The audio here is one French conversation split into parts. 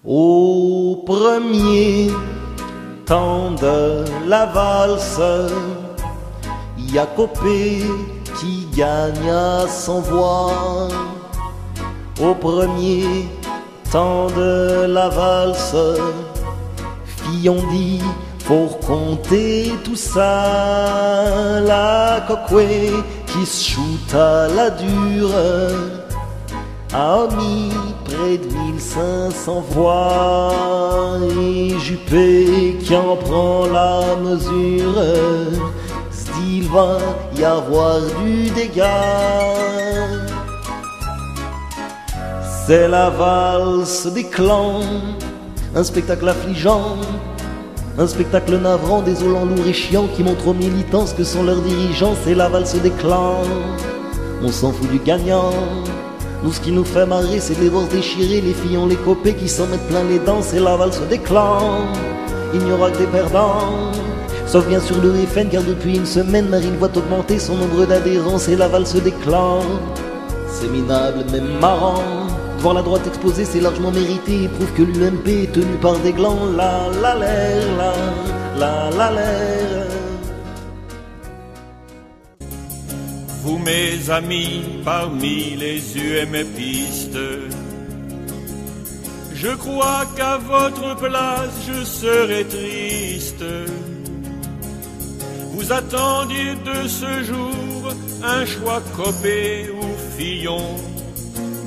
Au premier temps de la valse, y a Copé qui gagne à sans voix. Au premier temps de la valse, filles ont dit pour compter tout ça. La coquée qui se shoot à la dure a mis près de 1500 voix. Et Juppé qui en prend la mesure se dit il va y avoir du dégât. C'est la valse des clans, un spectacle affligeant, un spectacle navrant, désolant, lourd et chiant, qui montre aux militants ce que sont leurs dirigeants. C'est la valse des clans, on s'en fout du gagnant. Nous, ce qui nous fait marrer, c'est les bourses déchirées, les filles ont les copées qui s'en mettent plein les dents. C'est la valse des clans, il n'y aura que des perdants. Sauf bien sûr le FN, car depuis une semaine, Marine voit augmenter son nombre d'adhérents. C'est la valse des clans, c'est minable, même marrant. Voir la droite explosée, c'est largement mérité, et prouve que l'UMP est tenu par des glands. La l'air. Vous mes amis, parmi les UMPistes, je crois qu'à votre place je serais triste. Vous attendiez de ce jour un choix Copé ou Fillon,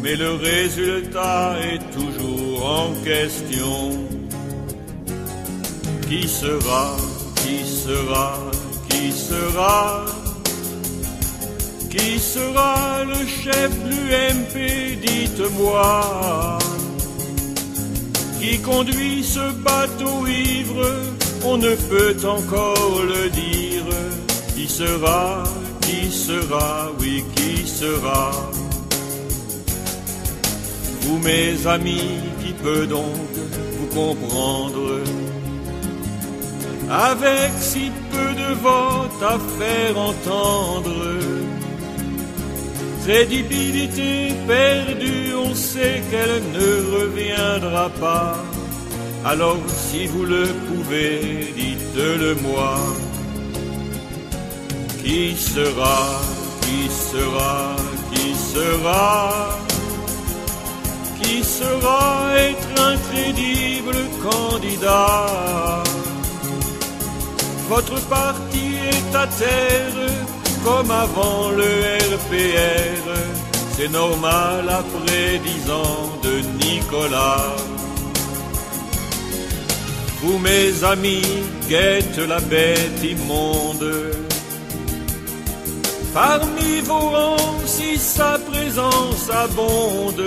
mais le résultat est toujours en question. Qui sera, qui sera, qui sera, qui sera le chef de l'UMP, dites-moi. Qui conduit ce bateau ivre, on ne peut encore le dire. Qui sera, oui, qui sera? Vous mes amis, qui peut donc vous comprendre? Avec si peu de votes à faire entendre, crédibilité perdue, on sait qu'elle ne reviendra pas. Alors si vous le pouvez, dites-le moi. Qui sera, qui sera, qui sera? Qui sera être un crédible candidat? Votre parti est à terre, comme avant le RPR. C'est normal après 10 ans de Nicolas. Vous mes amis, guette la bête immonde. Parmi vos rangs, si sa présence abonde,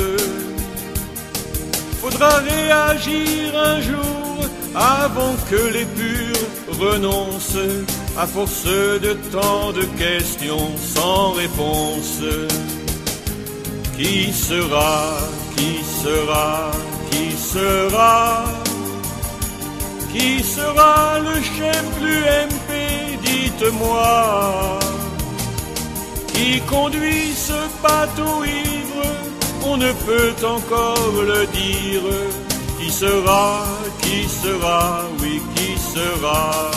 faudra réagir un jour avant que les purs renoncent, à force de tant de questions sans réponse. Qui sera, qui sera, qui sera? Qui sera le chef de l'UMP, dites-moi? Qui conduit ce bateau ivre, on ne peut encore le dire. Qui sera, oui, qui sera?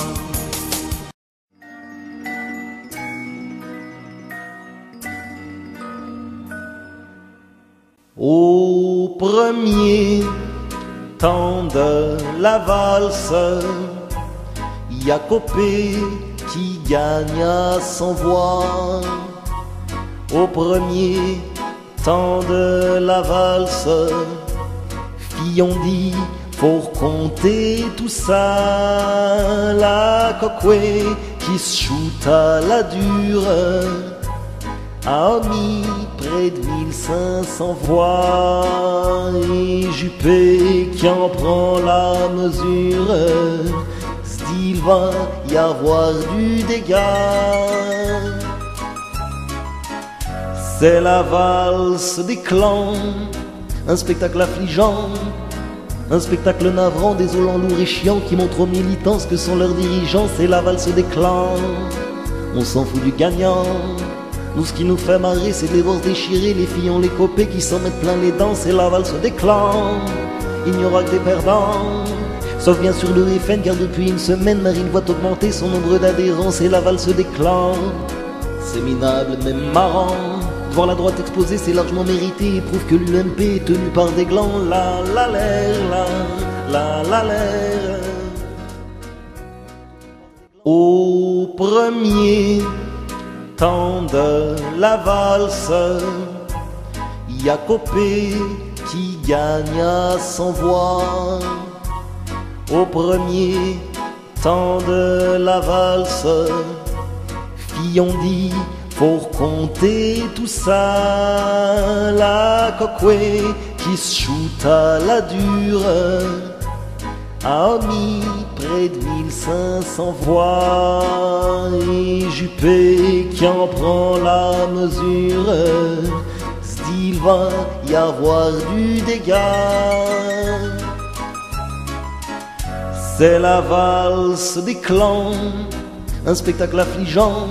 Au premier temps de la valse, y a Copé qui gagne à sans voix. Au premier temps de la valse, filles ont dit pour compter tout ça. La coquée qui se shoot à la dure a mis près de 1500 voix. Et Juppé qui en prend la mesure se dit il va y avoir du dégât. C'est la valse des clans, un spectacle affligeant, un spectacle navrant, désolant, lourd et chiant, qui montre aux militants ce que sont leurs dirigeants. C'est la valse des clans, on s'en fout du gagnant. Nous, ce qui nous fait marrer, c'est les bourses déchirées, les filles ont les copées qui s'en mettent plein les dents. C'est la valse des clans, il n'y aura que des perdants. Sauf bien sûr le FN, car depuis une semaine, Marine voit augmenter son nombre d'adhérents. C'est la valse des clans. C'est minable, même marrant. De voir la droite explosée, c'est largement mérité. Et prouve que l'UMP est tenue par des glands. La l'air. Au premier temps de la valse, y a Copé qui gagne à 100 voix. Au premier temps de la valse, filles ont dit faut compter tout ça. La Cocoué qui se shoot à la dure a mis près de 1500 voix. Et Juppé qui en prend la mesure se dit il va y avoir du dégât. C'est la valse des clans, un spectacle affligeant